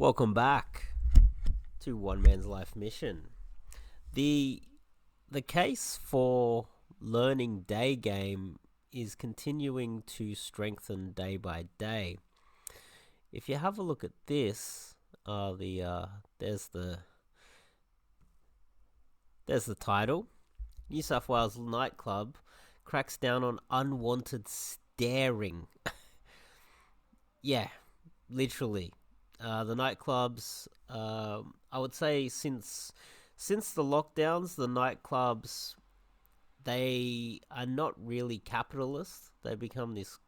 Welcome back to One Man's Life Mission. The case for learning Daygame is continuing to strengthen day by day. If you have a look at this, there's the title. New South Wales Nightclub cracks down on unwanted staring. Yeah, literally. The nightclubs, I would say since the lockdowns, the nightclubs, they are not really capitalist. They become this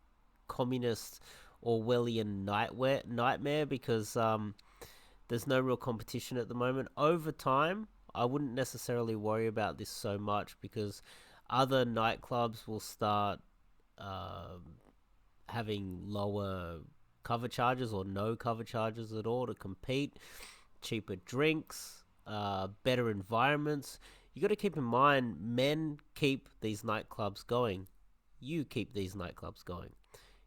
communist Orwellian nightmare because there's no real competition at the moment. Over time, I wouldn't necessarily worry about this so much because other nightclubs will start having lower cover charges or no cover charges at all to compete, cheaper drinks, better environments. You got to keep in mind, men keep these nightclubs going. You keep these nightclubs going.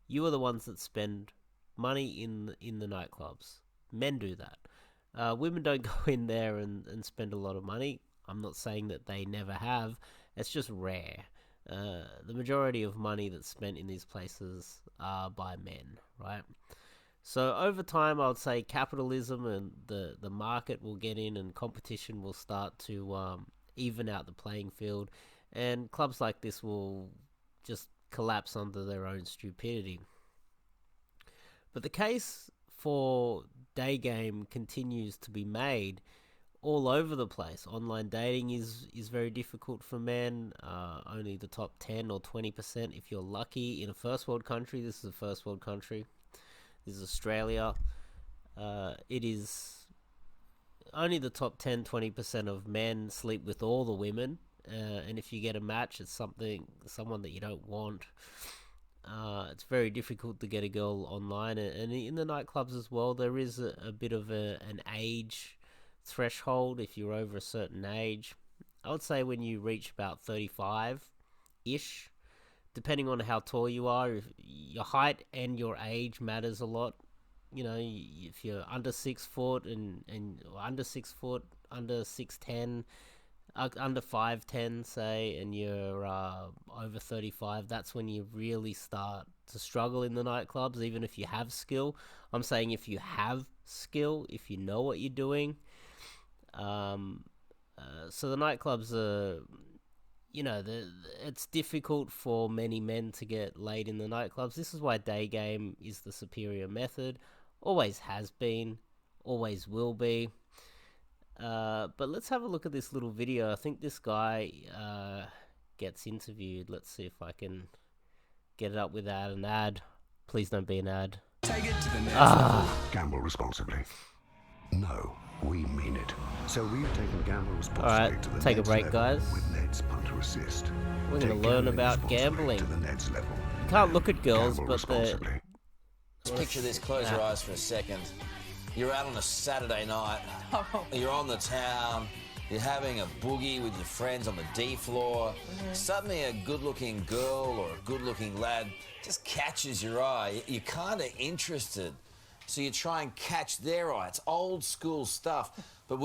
You are the ones that spend money in the nightclubs. Men do that. Women don't go in there and spend a lot of money. I'm not saying that they never have. It's just rare. The majority of money that's spent in these places are by men, right? So over time, I would say capitalism and the market will get in and competition will start to even out the playing field, and clubs like this will just collapse under their own stupidity. But the case for Daygame continues to be made all over the place. Online dating is very difficult for men. Only the top 10 or 20% if you're lucky in a first world country. This is a first world country. This is Australia. It is only the top 10-20% of men sleep with all the women, and if you get a match, it's someone that you don't want. It's very difficult to get a girl online, and in the nightclubs as well, there is a bit of an age threshold. If you're over a certain age, I would say when you reach about 35-ish, depending on how tall you are, if your height and your age matters a lot. You know, if you're under 6 foot and under 6 foot, under 6'10", under 5'10", say, and you're over 35, that's when you really start to struggle in the nightclubs, even if you have skill. I'm saying if you have skill, if you know what you're doing. So the nightclubs are, it's difficult for many men to get laid in the nightclubs. This is why Daygame is the superior method. Always has been, always will be. But let's have a look at this little video. I think this guy gets interviewed. Let's see if I can get it up without an ad. Please don't be an ad. Take it to the next level. Gamble responsibly. No, we mean it. So we've taken gamble responsibly to the take a next break, level guys. with Ned's Punter Assist. We're going to learn about gambling. To the next level. You can't look at girls, Gamble but responsibly. Just picture this, close your eyes for a second. You're out on a Saturday night, you're on the town, you're having a boogie with your friends on the D floor. Suddenly a good-looking girl or a good-looking lad just catches your eye. You're kind of interested, so you try and catch their eye. It's old school stuff. But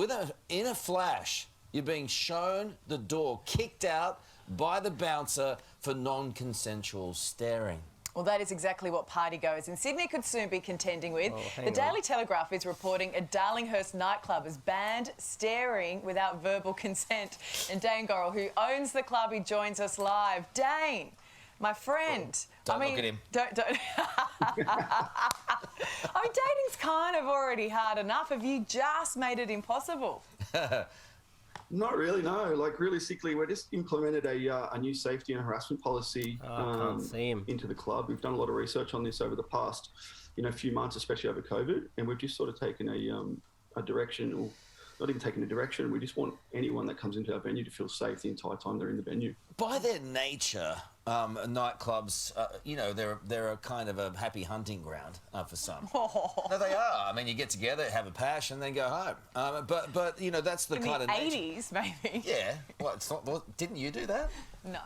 in a flash, you're being shown the door, kicked out by the bouncer for non-consensual staring. Well, that is exactly what party goers in Sydney could soon be contending with. The Daily Telegraph is reporting a Darlinghurst nightclub has banned staring without verbal consent. And Dane Gorrell, who owns the club, he joins us live. Dane, my friend. Don't look at him. Don't. I mean, dating's kind of already hard enough. Have you just made it impossible? Not really, no. Like, realistically, we just implemented a new safety and harassment policy into the club. We've done a lot of research on this over the past, few months, especially over COVID, and we've just sort of taken a direction, or not even taken a direction. We just want anyone that comes into our venue to feel safe the entire time they're in the venue. By their nature, nightclubs, they're a kind of a happy hunting ground for some. No, they are. I mean, you get together, have a pash, and then go home. But that's the in kind of the 80s, maybe. Yeah. Well, it's not. Well, didn't you do that? No.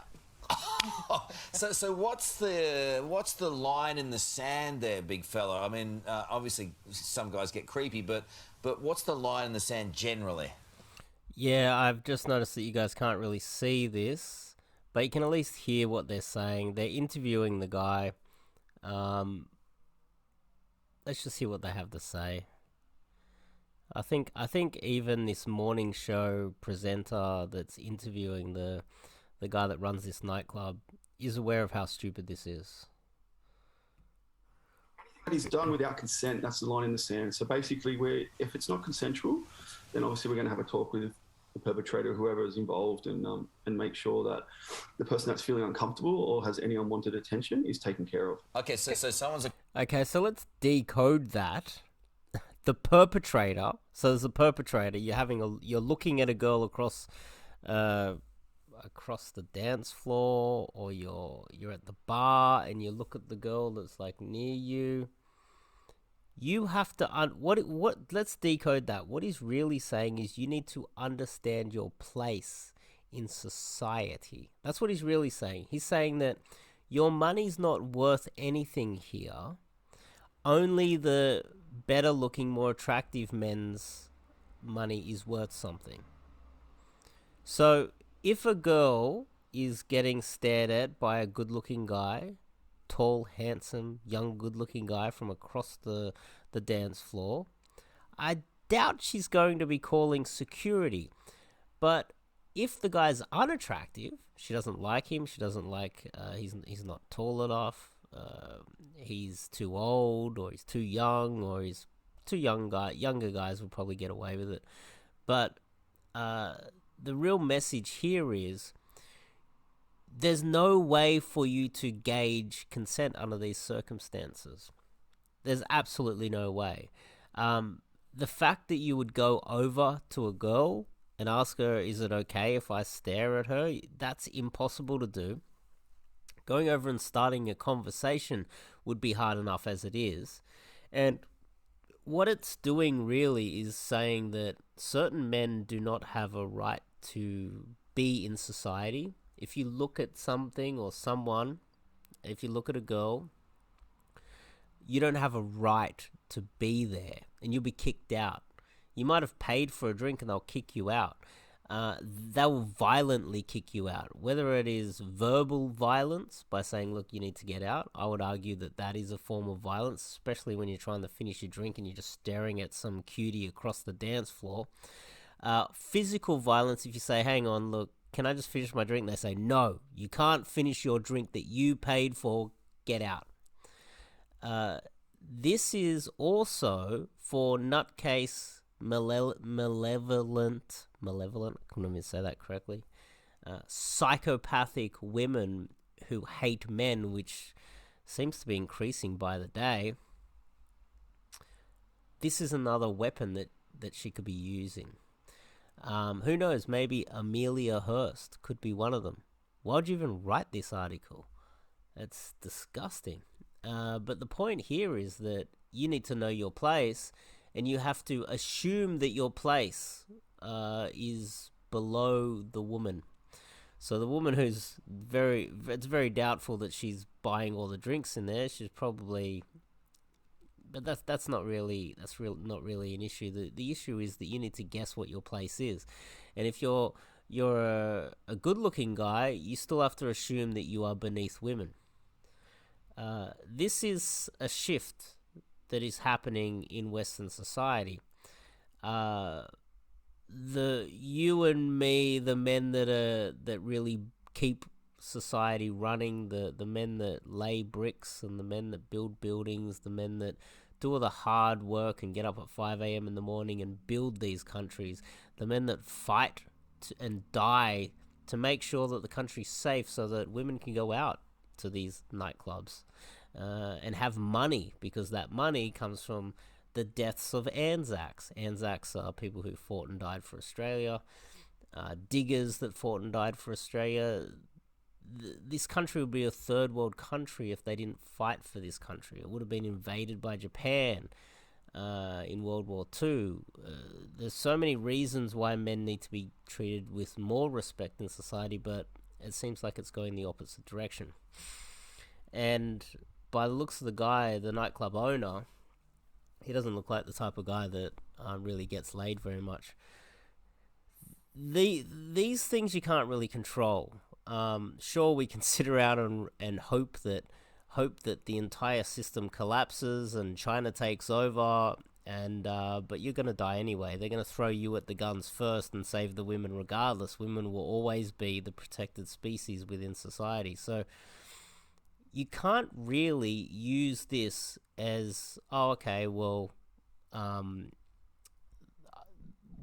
So what's the line in the sand there, big fella? I mean, obviously some guys get creepy, but what's the line in the sand generally? Yeah, I've just noticed that you guys can't really see this, but you can at least hear what they're saying. They're interviewing the guy. Let's just hear what they have to say. I think even this morning show presenter that's interviewing the guy that runs this nightclub is aware of how stupid this is. He's done without consent. That's the line in the sand. So basically, if it's not consensual, then obviously we're going to have a talk with the perpetrator, whoever is involved, and make sure that the person that's feeling uncomfortable or has any unwanted attention is taken care of. Okay, so someone's Okay, so let's decode that. The perpetrator. So there's a perpetrator. You're looking at a girl across the dance floor, or you're at the bar and you look at the girl that's like near you. You have to let's decode that. What he's really saying is you need to understand your place in society. That's what he's really saying. He's saying that your money's not worth anything here. Only the better looking, more attractive men's money is worth something. So if a girl is getting stared at by a good looking guy, tall, handsome, young, good looking guy from across the dance floor, I doubt she's going to be calling security. But if the guy's unattractive, she doesn't like him, she doesn't like, he's not tall enough, he's too old, or he's too young, or he's too young. Younger guys will probably get away with it. But the real message here is there's no way for you to gauge consent under these circumstances. There's absolutely no way. The fact that you would go over to a girl and ask her, is it okay if I stare at her? That's impossible to do. Going over and starting a conversation would be hard enough as it is. And what it's doing really is saying that certain men do not have a right to be in society. If you look at something or someone, if you look at a girl, you don't have a right to be there, and you'll be kicked out. You might have paid for a drink and they'll kick you out. They will violently kick you out, whether it is verbal violence by saying, look, you need to get out. I would argue that that is a form of violence, especially when you're trying to finish your drink and you're just staring at some cutie across the dance floor. Physical violence, if you say, hang on, look, can I just finish my drink? And they say, no, you can't finish your drink that you paid for, get out. This is also for nutcase malevolent, I couldn't even say that correctly, psychopathic women who hate men, which seems to be increasing by the day. This is another weapon that she could be using. Who knows, maybe Amelia Hearst could be one of them. Why'd you even write this article? It's disgusting. But the point here is that you need to know your place, and you have to assume that your place is below the woman. So the woman who's it's very doubtful that she's buying all the drinks in there. She's probably, but that's not really not really an issue. The issue is that you need to guess what your place is, and if you're a good-looking guy, you still have to assume that you are beneath women. This is a shift that is happening in Western society. You and me, the men that really keep society running, the men that lay bricks and the men that build buildings, the men that do all the hard work and get up at 5 a.m. in the morning and build these countries, the men that fight and die to make sure that the country's safe so that women can go out to these nightclubs and have money, because that money comes from the deaths of Anzacs. Anzacs are people who fought and died for Australia, diggers that fought and died for Australia. This country would be a third world country if they didn't fight for this country. It would have been invaded by Japan in World War II. There's so many reasons why men need to be treated with more respect in society, but it seems like it's going the opposite direction. And by the looks of the guy, the nightclub owner, he doesn't look like the type of guy that really gets laid very much. These things you can't really control. Sure, we can sit around and hope that the entire system collapses and China takes over, and but you're gonna die anyway. They're gonna throw you at the guns first and save the women regardless. Women will always be the protected species within society. So you can't really use this as, oh, okay, well,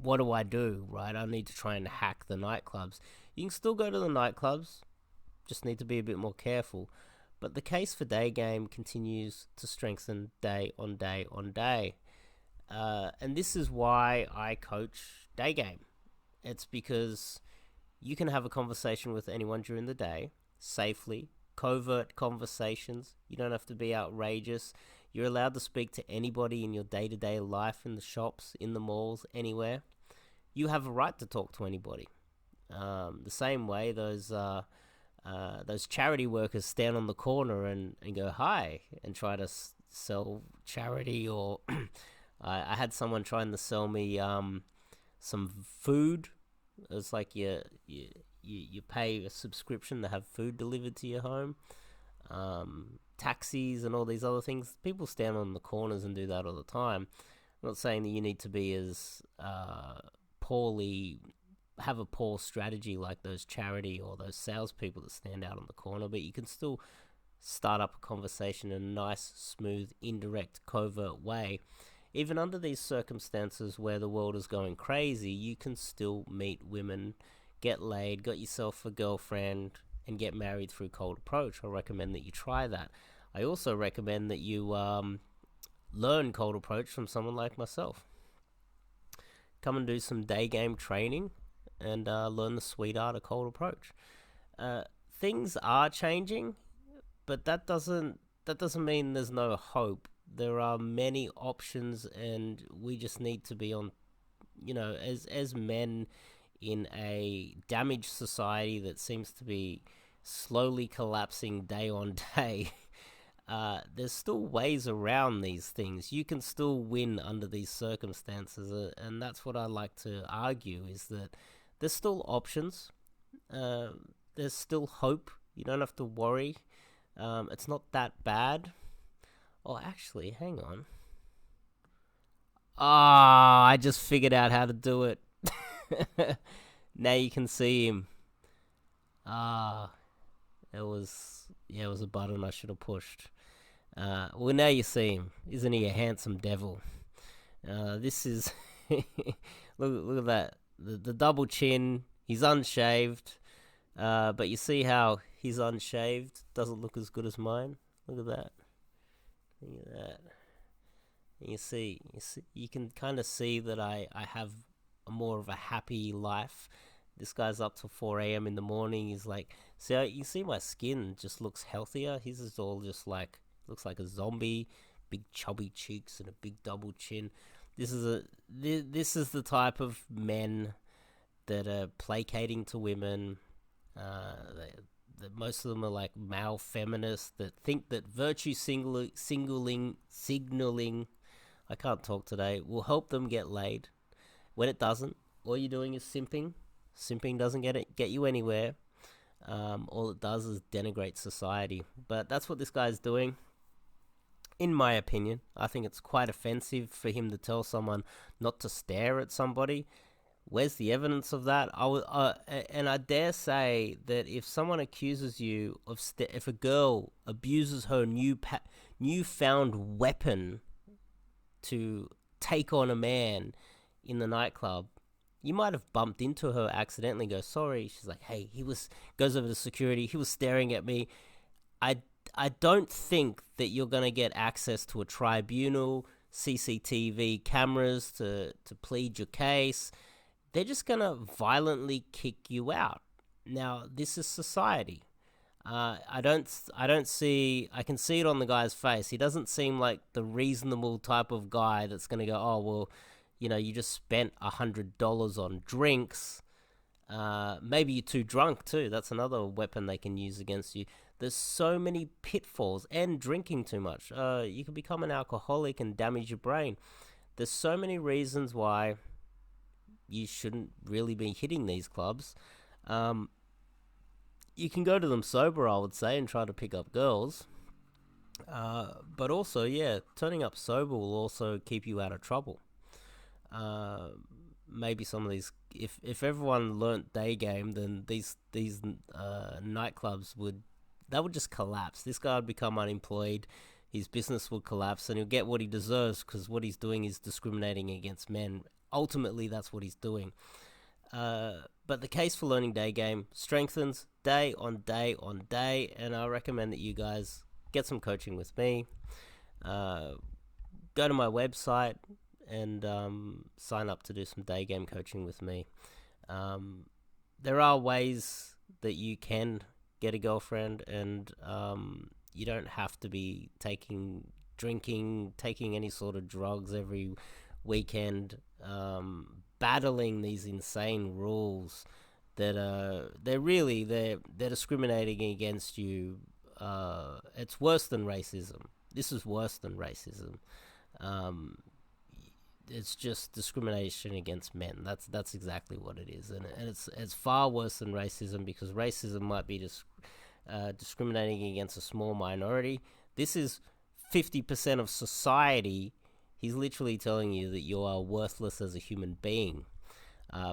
what do I do, right? I need to try and hack the nightclubs. You can still go to the nightclubs, just need to be a bit more careful. But the case for Daygame continues to strengthen day on day on day. And this is why I coach Daygame. It's because you can have a conversation with anyone during the day, safely, covert conversations. You don't have to be outrageous. You're allowed to speak to anybody in your day-to-day life, in the shops, in the malls, anywhere. You have a right to talk to anybody. The same way those charity workers stand on the corner and go hi and try to sell charity, or I had someone trying to sell me some food. It's like you pay a subscription to have food delivered to your home. Taxis and all these other things. People stand on the corners and do that all the time. I'm not saying that you need to be as have a poor strategy like those charity or those salespeople that stand out on the corner, but you can still start up a conversation in a nice, smooth, indirect, covert way. Even under these circumstances where the world is going crazy, you can still meet women, get laid, got yourself a girlfriend, and get married through cold approach. I recommend that you try that. I also recommend that you learn cold approach from someone like myself. Come and do some Daygame training and learn the sweet art of cold approach. Things are changing, but that doesn't mean there's no hope. There are many options, and we just need to be on, as men in a damaged society that seems to be slowly collapsing day on day. There's still ways around these things. You can still win under these circumstances, and that's what I like to argue, is that there's still options. There's still hope. You don't have to worry. It's not that bad. Oh, actually, hang on. I just figured out how to do it. Now you can see him. It was a button I should have pushed. Well, now you see him. Isn't he a handsome devil? This is... look at that. The double chin. He's unshaved. But you see how he's unshaved doesn't look as good as mine? Look at that. Look at that. And you can kind of see that I have more of a happy life. This guy's up till 4 a.m. in the morning. He's like, you see my skin just looks healthier. His is all just like, looks like a zombie, big chubby cheeks and a big double chin. This is the type of men that are placating to women. Most of them are like male feminists that think that virtue signaling, I can't talk today, will help them get laid. When it doesn't, all you're doing is simping. Simping doesn't get you anywhere. All it does is denigrate society. But that's what this guy's doing. In my opinion, I think it's quite offensive for him to tell someone not to stare at somebody. Where's the evidence of that? And I dare say that if someone accuses you of if a girl abuses her newfound weapon to take on a man in the nightclub, you might have bumped into her accidentally, go, sorry. She's like, hey, goes over to security. He was staring at me. I don't think that you're going to get access to a tribunal, CCTV cameras to plead your case. They're just going to violently kick you out. Now, this is society. I can see it on the guy's face. He doesn't seem like the reasonable type of guy that's going to go, oh, well, you just spent $100 on drinks. Maybe you're too drunk too. That's another weapon they can use against you. There's so many pitfalls, and drinking too much. You can become an alcoholic and damage your brain. There's so many reasons why you shouldn't really be hitting these clubs. You can go to them sober, I would say, and try to pick up girls. But also, yeah, turning up sober will also keep you out of trouble. Maybe some of these, if everyone learnt Daygame, then these nightclubs would just collapse. This guy would become unemployed, his business would collapse, and he'll get what he deserves, because what he's doing is discriminating against men. Ultimately, that's what he's doing. But the case for learning Daygame strengthens day on day on day, and I recommend that you guys get some coaching with me. Go to my website and sign up to do some Daygame coaching with me. There are ways that you can get a girlfriend, and you don't have to be drinking, taking any sort of drugs every weekend, battling these insane rules that they're discriminating against you. It's worse than racism. This is worse than racism. It's just discrimination against men. That's exactly what it is, and it's far worse than racism, because racism might be discriminating against a small minority. This is 50% of society. He's literally telling you that you are worthless as a human being,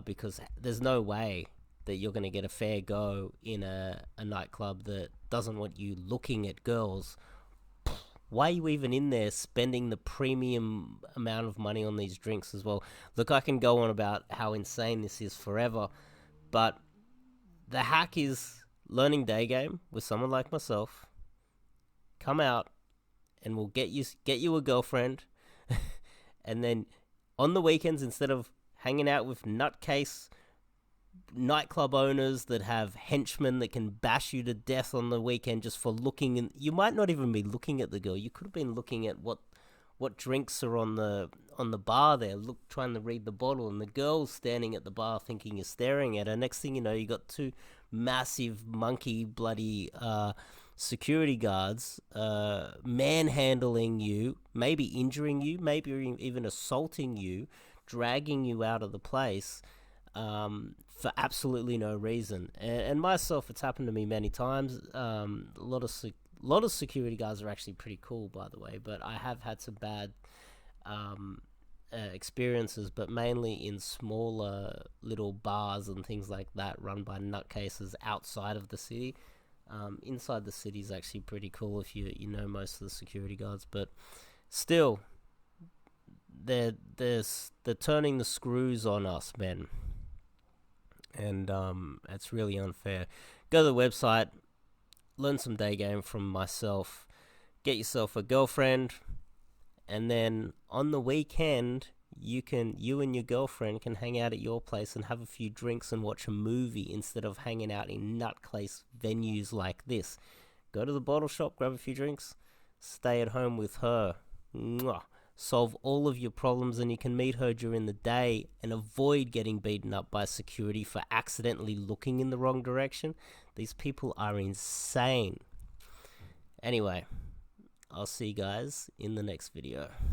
because there's no way that you're going to get a fair go in a nightclub that doesn't want you looking at girls. Why are you even in there spending the premium amount of money on these drinks as well? Look, I can go on about how insane this is forever, but the hack is learning Daygame with someone like myself. Come out, and we'll get you a girlfriend. And then on the weekends, instead of hanging out with nutcase nightclub owners that have henchmen that can bash you to death on the weekend just for looking, and you might not even be looking at the girl. You could have been looking at what drinks are on the bar there, trying to read the bottle, and the girl's standing at the bar thinking you're staring at her. Next thing you know, you got two massive monkey bloody security guards manhandling you, maybe injuring you, maybe even assaulting you, dragging you out of the place for absolutely no reason. And myself, it's happened to me many times. A lot of security guards are actually pretty cool, by the way, but I have had some bad experiences, but mainly in smaller little bars and things like that run by nutcases outside of the city. Inside the city is actually pretty cool if you know most of the security guards, but still, they're turning the screws on us, men, and it's really unfair. Go to the website, learn some Daygame from myself, get yourself a girlfriend, and then on the weekend, you and your girlfriend can hang out at your place and have a few drinks and watch a movie instead of hanging out in nutcase venues like this. Go to the bottle shop, grab a few drinks, stay at home with her. Mwah. Solve all of your problems, and you can meet her during the day and avoid getting beaten up by security for accidentally looking in the wrong direction. These people are insane. Anyway, I'll see you guys in the next video.